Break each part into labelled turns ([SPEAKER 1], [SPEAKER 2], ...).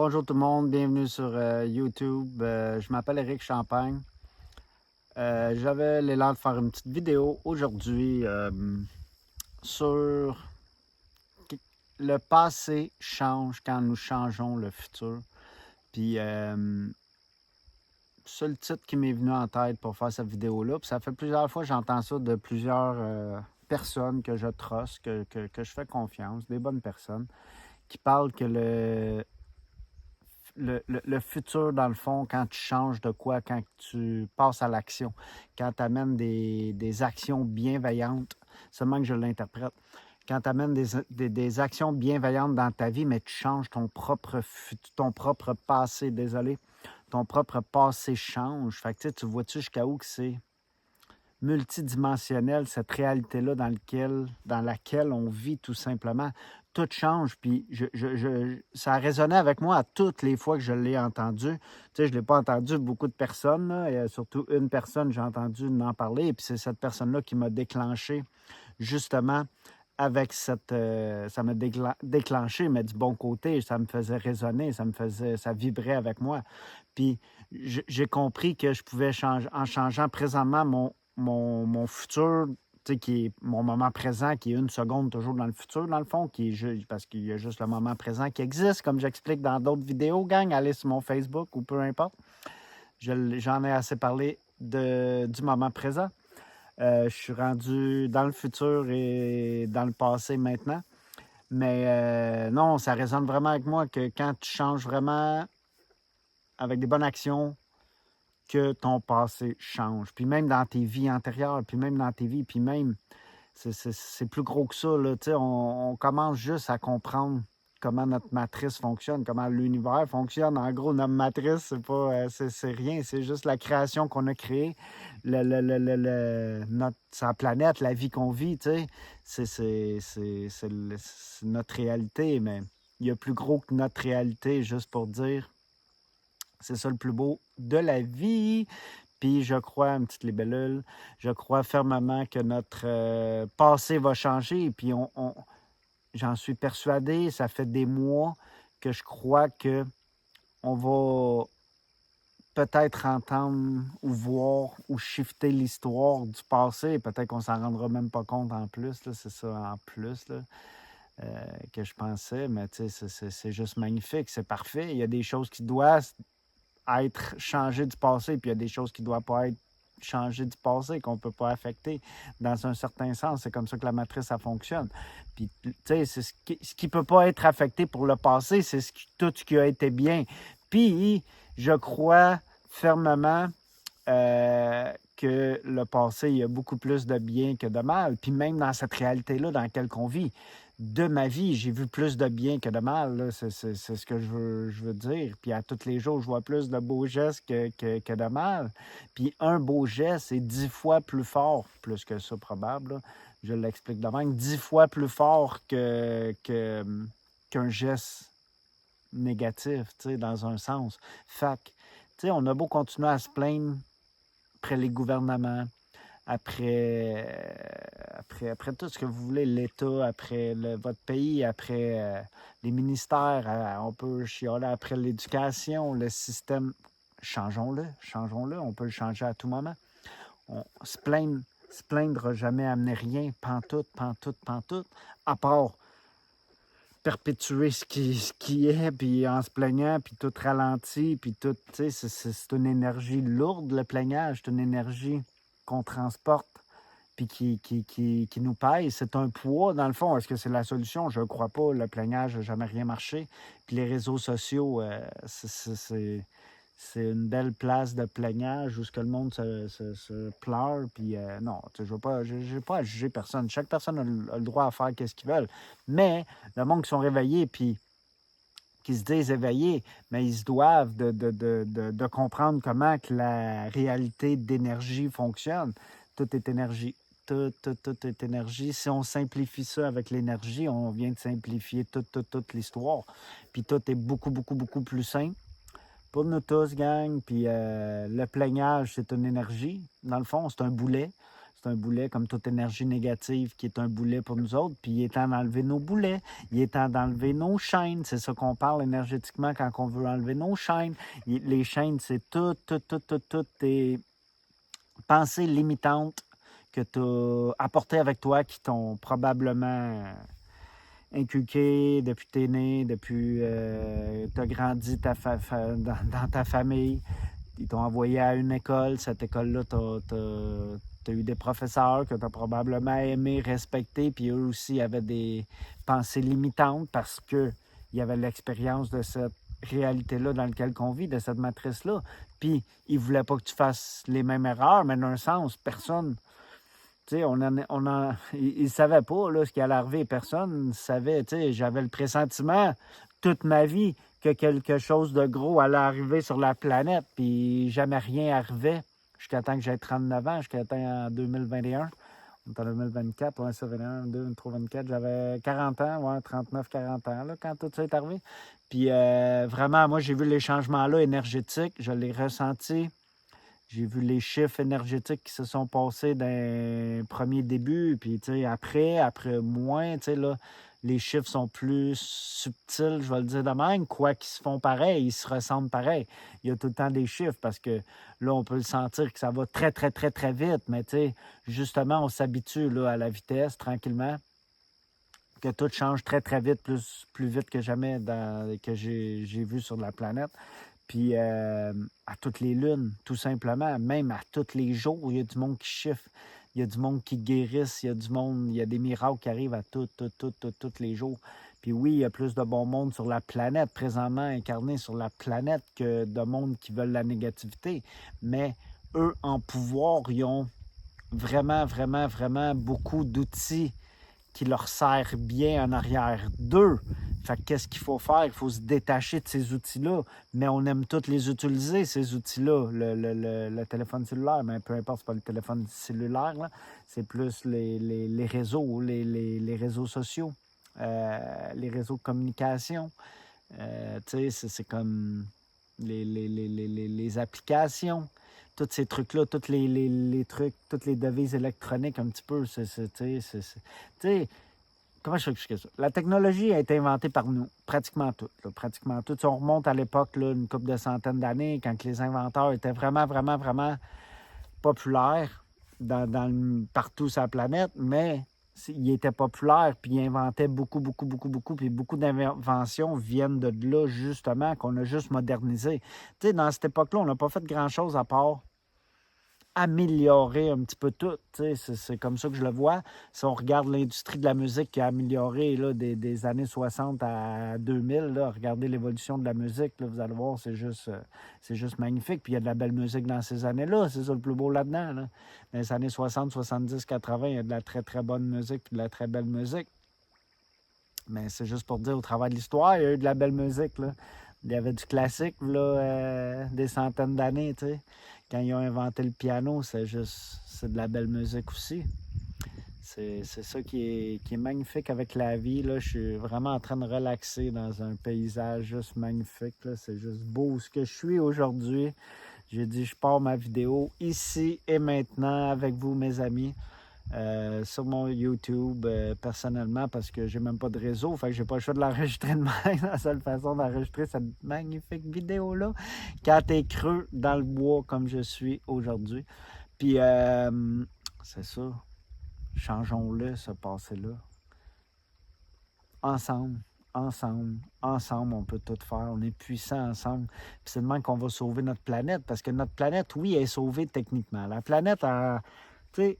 [SPEAKER 1] Bonjour tout le monde, bienvenue sur YouTube. Je m'appelle Éric Champagne. J'avais l'élan de faire une petite vidéo aujourd'hui sur le passé change quand nous changeons le futur. Puis c'est le titre qui m'est venu en tête pour faire cette vidéo-là. Puis ça fait plusieurs fois que j'entends ça de plusieurs personnes que je truste, que je fais confiance, des bonnes personnes, qui parlent que le futur, dans le fond, quand tu changes de quoi, quand tu passes à l'action, quand tu amènes des actions bienveillantes, seulement que je l'interprète, quand tu amènes des actions bienveillantes dans ta vie, mais tu changes ton propre passé, désolé, ton propre passé change. Fait que tu vois-tu jusqu'à où que c'est multidimensionnel, cette réalité-là dans laquelle on vit tout simplement. Tout change, puis ça a résonné avec moi à toutes les fois que je l'ai entendu. Tu sais, je ne l'ai pas entendu beaucoup de personnes, là, et surtout une personne, j'ai entendu m'en parler, et puis c'est cette personne-là qui m'a déclenché, justement, avec ça m'a déclenché, mais du bon côté, ça me faisait résonner, ça vibrait avec moi. Puis j'ai compris que je pouvais changer, en changeant présentement mon futur, tu sais, qui est mon moment présent, qui est une seconde toujours dans le futur, dans le fond, parce qu'il y a juste le moment présent qui existe, comme j'explique dans d'autres vidéos, gang, allez sur mon Facebook ou peu importe. J'en ai assez parlé du moment présent. Je suis rendu dans le futur et dans le passé maintenant. Mais non, ça résonne vraiment avec moi que quand tu changes vraiment avec des bonnes actions, que ton passé change. Puis même dans tes vies antérieures, puis même dans tes vies, puis même, c'est plus gros que ça. Là, on commence juste à comprendre comment notre matrice fonctionne, comment l'univers fonctionne. En gros, notre matrice, c'est pas c'est rien, c'est juste la création qu'on a créée, sa planète, la vie qu'on vit, c'est notre réalité, mais il y a plus gros que notre réalité, juste pour dire. C'est ça le plus beau de la vie. Puis je crois, une petite libellule, je crois fermement que notre passé va changer. Et puis j'en suis persuadé, ça fait des mois que je crois que on va peut-être entendre ou voir ou shifter l'histoire du passé. Peut-être qu'on s'en rendra même pas compte en plus. Là, c'est ça en plus là, que je pensais. Mais tu sais, c'est juste magnifique, c'est parfait. Il y a des choses qui doivent être changé du passé, puis il y a des choses qui ne doivent pas être changées du passé, qu'on ne peut pas affecter dans un certain sens. C'est comme ça que la matrice, ça fonctionne. Puis, tu sais, c'est ce qui ne peut pas être affecté pour le passé, c'est tout ce qui a été bien. Puis, je crois fermement que le passé, il y a beaucoup plus de bien que de mal. Puis même dans cette réalité-là dans laquelle on vit, de ma vie, j'ai vu plus de bien que de mal. Là. C'est ce que je veux dire. Puis à tous les jours, je vois plus de beaux gestes que de mal. Puis un beau geste est 10 fois plus fort, plus que ça probable, là. Je l'explique de même, 10 fois plus fort qu'un geste négatif, tu sais, dans un sens. Fait que, tu sais, on a beau continuer à se plaindre après les gouvernements, après tout ce que vous voulez, l'État, après votre pays, après les ministères, on peut chialer après l'éducation, le système. Changeons-le, on peut le changer à tout moment. Se plaindre jamais amener rien, pantoute, à part perpétuer ce qui est, puis en se plaignant, puis tout ralenti, puis tout, tu sais, c'est une énergie lourde, le plaignage, c'est une énergie qu'on transporte, puis qui nous pèse. C'est un poids, dans le fond. Est-ce que c'est la solution? Je ne crois pas. Le plaignage n'a jamais rien marché. Puis les réseaux sociaux, c'est une belle place de plaignage où ce que le monde se pleure. Puis non, je n'ai pas à juger personne. Chaque personne a le droit à faire ce qu'ils veulent. Mais le monde qui sont réveillés, puis qui se disent éveillés, mais ils se doivent de comprendre comment que la réalité d'énergie fonctionne. Tout est énergie. Tout est énergie. Si on simplifie ça avec l'énergie, on vient de simplifier toute l'histoire. Puis tout est beaucoup, beaucoup, beaucoup plus simple pour nous tous, gang. Puis le plaignage, c'est une énergie. Dans le fond, c'est un boulet. C'est un boulet comme toute énergie négative qui est un boulet pour nous autres. Puis il est temps d'enlever nos boulets. Il est temps d'enlever nos chaînes. C'est ça qu'on parle énergétiquement quand on veut enlever nos chaînes. Les chaînes, c'est toutes tes pensées limitantes que tu as apportées avec toi qui t'ont probablement inculqué depuis que tu es né, depuis que tu as grandi dans ta famille. Ils t'ont envoyé à une école. Cette école-là, tu as eu des professeurs que tu as probablement aimé, respecté, puis eux aussi avaient des pensées limitantes parce qu'ils avaient l'expérience de cette réalité-là dans laquelle on vit, de cette matrice-là. Puis ils ne voulaient pas que tu fasses les mêmes erreurs, mais d'un sens, personne... Tu sais, ils ne savaient pas là, ce qui allait arriver. Personne ne savait. Tu sais, j'avais le pressentiment toute ma vie que quelque chose de gros allait arriver sur la planète, puis jamais rien arrivait jusqu'à temps que j'ai 39 ans, jusqu'à temps en 2021. On est en 2024, ouais, ça, 21, 22, 23, 24. J'avais 40 ans, ouais, 39, 40 ans, là, quand tout ça est arrivé. Puis vraiment, moi, j'ai vu les changements-là énergétiques, je l'ai ressenti. J'ai vu les chiffres énergétiques qui se sont passés d'un premier début, puis après moins, là, les chiffres sont plus subtils, je vais le dire de même, quoi qu'ils se font pareil, ils se ressemblent pareil. Il y a tout le temps des chiffres parce que là, on peut le sentir que ça va très, très, très, très vite, mais justement, on s'habitue là, à la vitesse tranquillement, que tout change très, très vite, plus vite que jamais que j'ai vu sur la planète. Puis à toutes les lunes, tout simplement, même à tous les jours, il y a du monde qui chiffre, il y a du monde qui guérisse, il y a du monde, il y a des miracles qui arrivent à tous les jours. Puis oui, il y a plus de bon monde sur la planète, présentement incarné sur la planète, que de monde qui veulent la négativité. Mais eux, en pouvoir, ils ont vraiment, vraiment, vraiment beaucoup d'outils qui leur servent bien en arrière d'eux. Fait que qu'est-ce qu'il faut faire? Il faut se détacher de ces outils-là, mais on aime tous les utiliser, ces outils-là. Le téléphone cellulaire, mais peu importe, c'est pas le téléphone cellulaire, là. C'est plus les réseaux, les réseaux sociaux, les réseaux de communication. Tu sais, c'est comme les applications. Tous ces trucs-là, tous les trucs, toutes les devises électroniques un petit peu. Tu sais, comment je peux expliquer ça? La technologie a été inventée par nous, pratiquement toute. Là, pratiquement toute. Si on remonte à l'époque, là, une couple de centaines d'années, quand les inventeurs étaient vraiment, vraiment, vraiment populaires partout sur la planète, mais ils étaient populaires, puis ils inventaient beaucoup, puis beaucoup d'inventions viennent de là, justement, qu'on a juste modernisé. Tu sais, dans cette époque-là, on n'a pas fait grand-chose à part améliorer un petit peu tout. C'est comme ça que je le vois. Si on regarde l'industrie de la musique qui a amélioré là, des années 60 à 2000, là, regardez l'évolution de la musique, là, vous allez voir, c'est juste magnifique. Puis il y a de la belle musique dans ces années-là, c'est ça le plus beau là-dedans. Là. Dans les années 60, 70, 80, il y a de la très, très bonne musique puis de la très belle musique. Mais c'est juste pour dire, au travers de l'histoire, il y a eu de la belle musique. Là. Il y avait du classique, là, des centaines d'années, tu sais. Quand ils ont inventé le piano, c'est de la belle musique aussi. C'est ça qui est magnifique avec la vie. Là. Je suis vraiment en train de relaxer dans un paysage juste magnifique. Là. C'est juste beau ce que je suis aujourd'hui. J'ai dit, je pars ma vidéo ici et maintenant avec vous, mes amis. Sur mon YouTube personnellement parce que j'ai même pas de réseau, fait que j'ai pas le choix de l'enregistrer de même. La seule façon d'enregistrer cette magnifique vidéo-là quand t'es creux dans le bois comme je suis aujourd'hui. Puis c'est ça. Changeons-le, ce passé-là. Ensemble, on peut tout faire. On est puissants ensemble. Puis c'est de même qu'on va sauver notre planète parce que notre planète, oui, est sauvée techniquement. La planète, tu sais,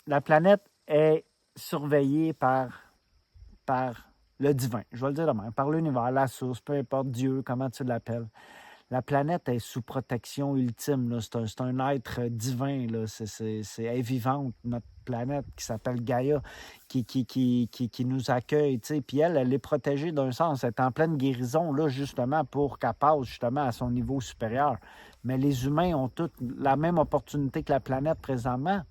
[SPEAKER 1] la planète est surveillée par le divin, je vais le dire de même, par l'univers, la source, peu importe Dieu, comment tu l'appelles. La planète est sous protection ultime. Là. C'est un être divin. Là. Elle est vivante, notre planète qui s'appelle Gaïa, qui nous accueille. T'sais. Puis elle est protégée d'un sens. Elle est en pleine guérison, là, justement, pour qu'elle passe justement à son niveau supérieur. Mais les humains ont toutes la même opportunité que la planète présentement.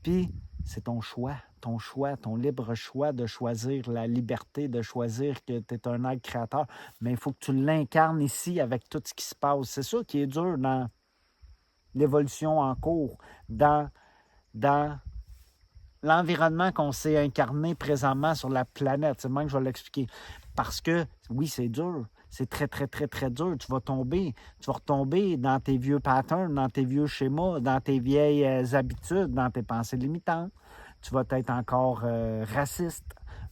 [SPEAKER 1] Puis, c'est ton choix, ton libre choix de choisir la liberté, de choisir que tu es un être créateur. Mais il faut que tu l'incarnes ici avec tout ce qui se passe. C'est ça qui est dur dans l'évolution en cours, dans dans l'environnement qu'on s'est incarné présentement sur la planète. C'est moi que je vais l'expliquer. Parce que, oui, c'est dur. C'est très, très, très, très dur. Tu vas retomber dans tes vieux patterns, dans tes vieux schémas, dans tes vieilles habitudes, dans tes pensées limitantes. Tu vas être encore raciste.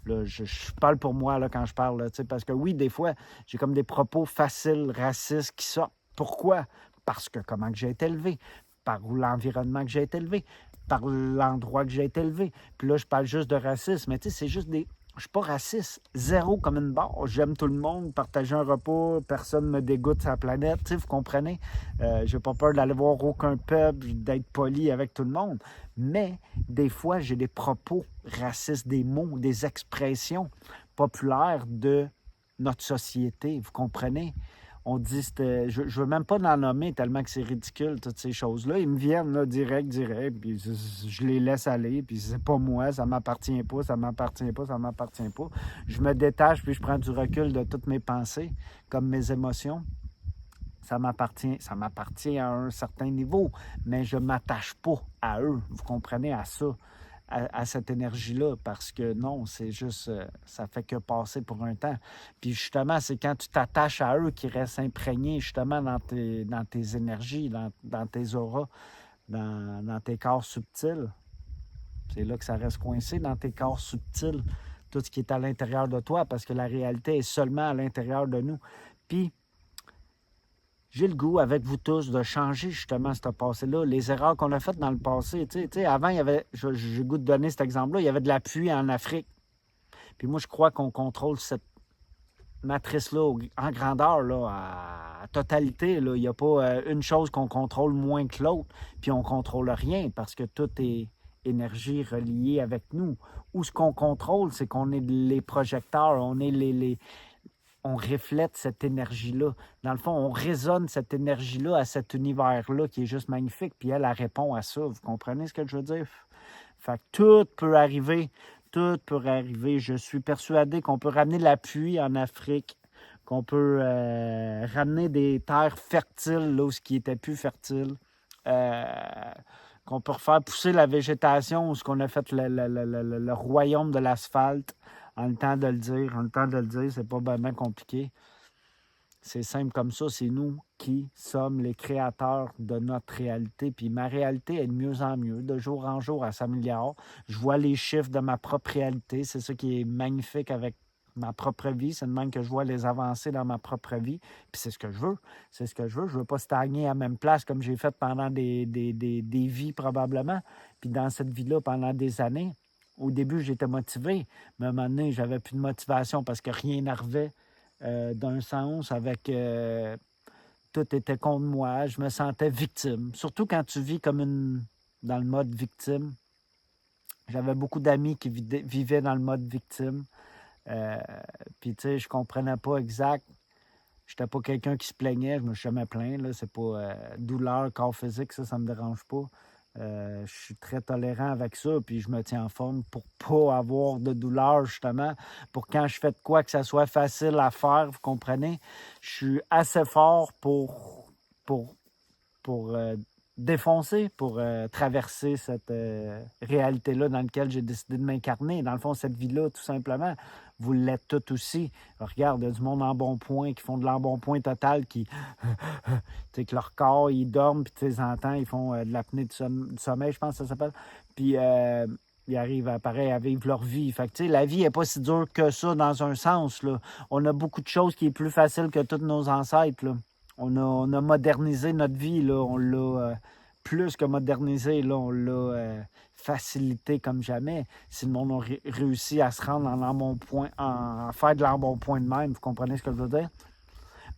[SPEAKER 1] Là, je parle pour moi là, quand je parle, là, parce que oui, des fois, j'ai comme des propos faciles, racistes qui sortent. Pourquoi? Parce que comment que j'ai été élevé, par l'environnement que j'ai été élevé, par l'endroit que j'ai été élevé. Puis là, je parle juste de racisme, mais c'est juste des... Je suis pas raciste, zéro comme une barre. J'aime tout le monde, partager un repas, personne ne me dégoûte sur la planète, vous comprenez? J'ai pas peur d'aller voir aucun peuple, d'être poli avec tout le monde. Mais des fois, j'ai des propos racistes, des mots, des expressions populaires de notre société, vous comprenez? On dit, je ne veux même pas en nommer tellement que c'est ridicule, toutes ces choses-là. Ils me viennent là, direct, puis je les laisse aller, puis c'est pas moi, ça m'appartient pas, ça m'appartient pas, ça m'appartient pas. Je me détache, puis je prends du recul de toutes mes pensées, comme mes émotions. Ça m'appartient à un certain niveau, mais je ne m'attache pas à eux, vous comprenez, à ça, à cette énergie-là, parce que non, c'est juste, ça fait que passer pour un temps. Puis justement, c'est quand tu t'attaches à eux qu'ils restent imprégnés justement dans tes énergies, dans tes auras, dans tes corps subtils. C'est là que ça reste coincé, dans tes corps subtils, tout ce qui est à l'intérieur de toi, parce que la réalité est seulement à l'intérieur de nous. Puis, j'ai le goût, avec vous tous, de changer justement ce passé-là. Les erreurs qu'on a faites dans le passé. Tu sais, avant, il y avait, j'ai le goût de donner cet exemple-là, il y avait de la pluie en Afrique. Puis moi, je crois qu'on contrôle cette matrice-là en grandeur, là, à totalité. Là. Il n'y a pas une chose qu'on contrôle moins que l'autre, puis on ne contrôle rien parce que tout est énergie reliée avec nous. Ou ce qu'on contrôle, c'est qu'on est les projecteurs, on est on reflète cette énergie-là. Dans le fond, on résonne cette énergie-là à cet univers-là qui est juste magnifique, puis elle répond à ça. Vous comprenez ce que je veux dire? Fait que tout peut arriver. Tout peut arriver. Je suis persuadé qu'on peut ramener de la pluie en Afrique, qu'on peut ramener des terres fertiles là où ce qui n'était plus fertile, qu'on peut refaire pousser la végétation où ce qu'on a fait le royaume de l'asphalte. En le temps de le dire, c'est pas vraiment compliqué. C'est simple comme ça, c'est nous qui sommes les créateurs de notre réalité. Puis ma réalité est de mieux en mieux, de jour en jour, elle s'améliore. Je vois les chiffres de ma propre réalité, c'est ça qui est magnifique avec ma propre vie. C'est de même que je vois les avancées dans ma propre vie. Puis c'est ce que je veux. C'est ce que je veux. Je veux pas stagner à la même place comme j'ai fait pendant des vies probablement. Puis dans cette vie-là, pendant des années. Au début, j'étais motivé, mais à un moment donné, j'avais plus de motivation parce que rien n'arrivait d'un sens avec... tout était contre moi, je me sentais victime. Surtout quand tu vis comme dans le mode victime. J'avais beaucoup d'amis qui vivaient dans le mode victime. Puis, tu sais, je comprenais pas exact. J'étais pas quelqu'un qui se plaignait, je me suis jamais plaint. Là. C'est pas douleur, corps physique, ça me dérange pas. Je suis très tolérant avec ça, puis je me tiens en forme pour pas avoir de douleur, justement, pour quand je fais de quoi que ça soit facile à faire, vous comprenez? Je suis assez fort pour défoncer, pour traverser cette réalité-là dans laquelle j'ai décidé de m'incarner. Dans le fond, cette vie-là, tout simplement, vous l'êtes tout aussi. Regarde, il y a du monde en bon point qui font de l'embonpoint total, qui, tu sais, que leur corps, ils dorment, puis tu les entends, ils font de l'apnée du sommeil, je pense que ça s'appelle. Puis ils arrivent à vivre leur vie. Fait que, tu sais, la vie n'est pas si dure que ça dans un sens, là. On a beaucoup de choses qui est plus facile que tous nos ancêtres, là. On a modernisé notre vie, là. On l'a plus que modernisé, là. On l'a facilité comme jamais. Si le monde a réussi à se rendre en embonpoint, à faire de l'embonpoint de même, vous comprenez ce que je veux dire?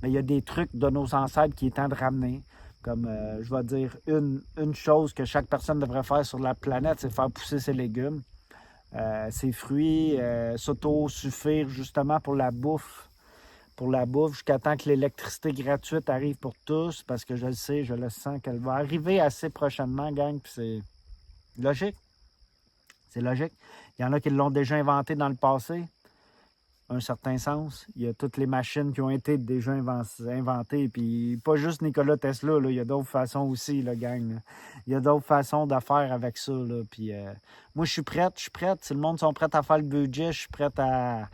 [SPEAKER 1] Mais il y a des trucs de nos ancêtres qui est temps de ramener. Comme, je vais dire, une chose que chaque personne devrait faire sur la planète, c'est faire pousser ses légumes, ses fruits, s'auto-suffire justement pour la bouffe jusqu'à temps que l'électricité gratuite arrive pour tous, parce que je le sais, je le sens qu'elle va arriver assez prochainement, gang, puis c'est logique. C'est logique. Il y en a qui l'ont déjà inventé dans le passé. un certain sens. Il y a toutes les machines qui ont été déjà inventées. Puis pas juste Nikola Tesla, là, il y a d'autres façons aussi, la gang. Là. Il y a d'autres façons de faire avec ça. Là. Puis moi, je suis prête. Si le monde sont prêts à faire le budget, je suis prête à.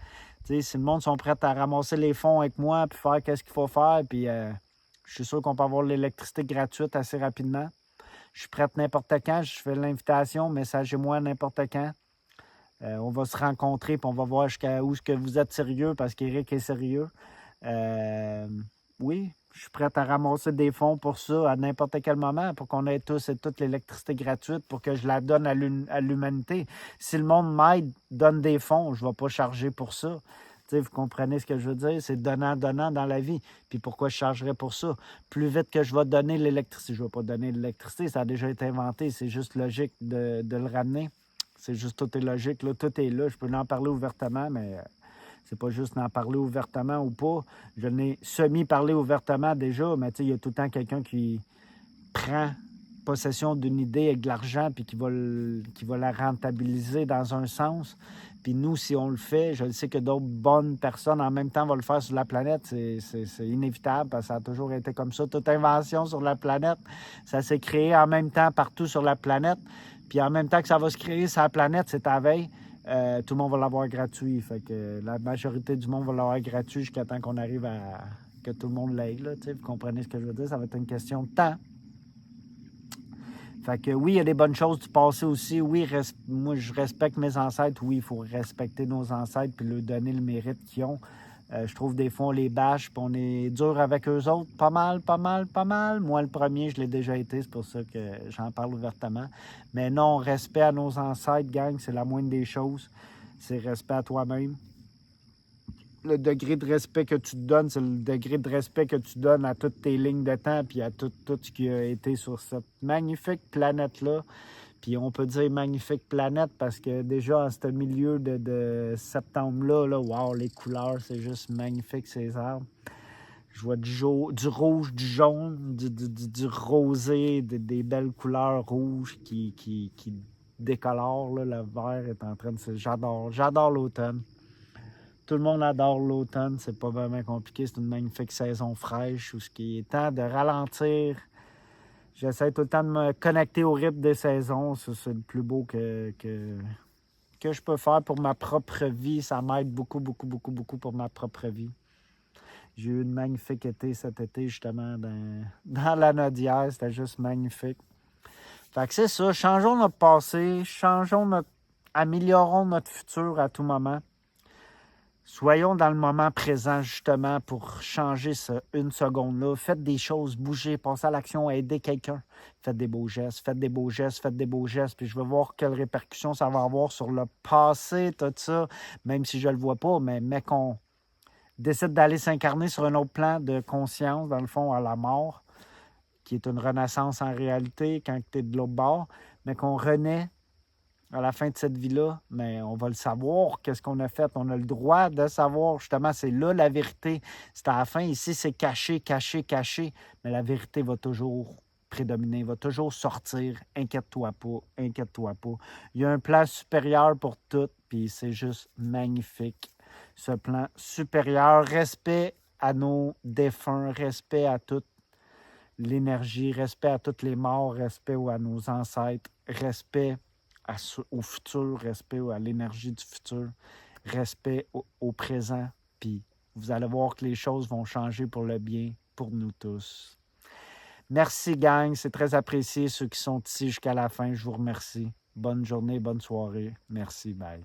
[SPEAKER 1] Si le monde sont prêts à ramasser les fonds avec moi, puis faire qu'est-ce qu'il faut faire, puis je suis sûr qu'on peut avoir l'électricité gratuite assez rapidement. Je suis prête n'importe quand. Je fais l'invitation, messagez-moi n'importe quand. On va se rencontrer puis on va voir jusqu'à où est-ce que vous êtes sérieux parce qu'Éric est sérieux. Oui, je suis prêt à ramasser des fonds pour ça à n'importe quel moment pour qu'on ait tous et toute l'électricité gratuite pour que je la donne à l'humanité. Si le monde m'aide, donne des fonds, je ne vais pas charger pour ça. T'sais, vous comprenez ce que je veux dire? C'est donnant-donnant dans la vie. Puis pourquoi je chargerais pour ça? Plus vite que je vais donner l'électricité, je ne vais pas donner l'électricité, ça a déjà été inventé, c'est juste logique de le ramener. C'est juste, tout est logique, là, tout est là. Je peux en parler ouvertement, mais c'est pas juste d'en parler ouvertement ou pas. Je n'ai semi-parlé ouvertement déjà, mais il y a tout le temps quelqu'un qui prend possession d'une idée avec de l'argent puis qui va la rentabiliser dans un sens. Puis nous, si on le fait, je le sais que d'autres bonnes personnes en même temps vont le faire sur la planète. C'est inévitable parce que ça a toujours été comme ça. Toute invention sur la planète, ça s'est créé en même temps partout sur la planète. Puis en même temps que ça va se créer sur la planète, c'est à veille, tout le monde va l'avoir gratuit. Fait que la majorité du monde va l'avoir gratuit jusqu'à temps qu'on arrive à que tout le monde l'aille. Vous comprenez ce que je veux dire? Ça va être une question de temps. Fait que oui, il y a des bonnes choses du passé aussi. Oui, moi, je respecte mes ancêtres. Oui, il faut respecter nos ancêtres puis leur donner le mérite qu'ils ont. Je trouve des fois, on les bâche puis on est dur avec eux autres. Pas mal. Moi, le premier, je l'ai déjà été. C'est pour ça que j'en parle ouvertement. Mais non, respect à nos ancêtres, gang, c'est la moindre des choses. C'est respect à toi-même. Le degré de respect que tu te donnes, c'est le degré de respect que tu donnes à toutes tes lignes de temps puis à tout ce qui a été sur cette magnifique planète-là. Puis on peut dire magnifique planète parce que déjà, à ce milieu de septembre-là, là, wow, les couleurs, c'est juste magnifique, ces arbres. Je vois du rouge, du jaune, du rosé, des belles couleurs rouges qui décolorent. Là, le vert est en train de se... J'adore l'automne. Tout le monde adore l'automne, c'est pas vraiment compliqué. C'est une magnifique saison fraîche où ce qui est temps de ralentir. J'essaie tout le temps de me connecter au rythme des saisons. Ça, c'est le plus beau que je peux faire pour ma propre vie. Ça m'aide beaucoup pour ma propre vie. J'ai eu une magnifique été cet été, justement, dans la Nodière. C'était juste magnifique. Fait que c'est ça. Changeons notre passé. Améliorons notre futur à tout moment. Soyons dans le moment présent, justement, pour changer ce une seconde-là. Faites des choses, bougez, passez à l'action, aidez quelqu'un. Faites des beaux gestes, puis je veux voir quelles répercussions ça va avoir sur le passé, tout ça, même si je ne le vois pas, mais qu'on décide d'aller s'incarner sur un autre plan de conscience, dans le fond, à la mort, qui est une renaissance en réalité quand tu es de l'autre bord, mais qu'on renaît à la fin de cette vie-là, mais on va le savoir, qu'est-ce qu'on a fait. On a le droit de savoir, justement, c'est là la vérité. C'est à la fin, ici, c'est caché, mais la vérité va toujours prédominer, va toujours sortir. Inquiète-toi pas. Il y a un plan supérieur pour tout, puis c'est juste magnifique. Ce plan supérieur, respect à nos défunts, respect à toute l'énergie, respect à toutes les morts, respect à nos ancêtres, respect au futur, respect à l'énergie du futur, respect au présent, puis vous allez voir que les choses vont changer pour le bien, pour nous tous. Merci, gang, c'est très apprécié, ceux qui sont ici jusqu'à la fin, je vous remercie. Bonne journée, bonne soirée. Merci, bye.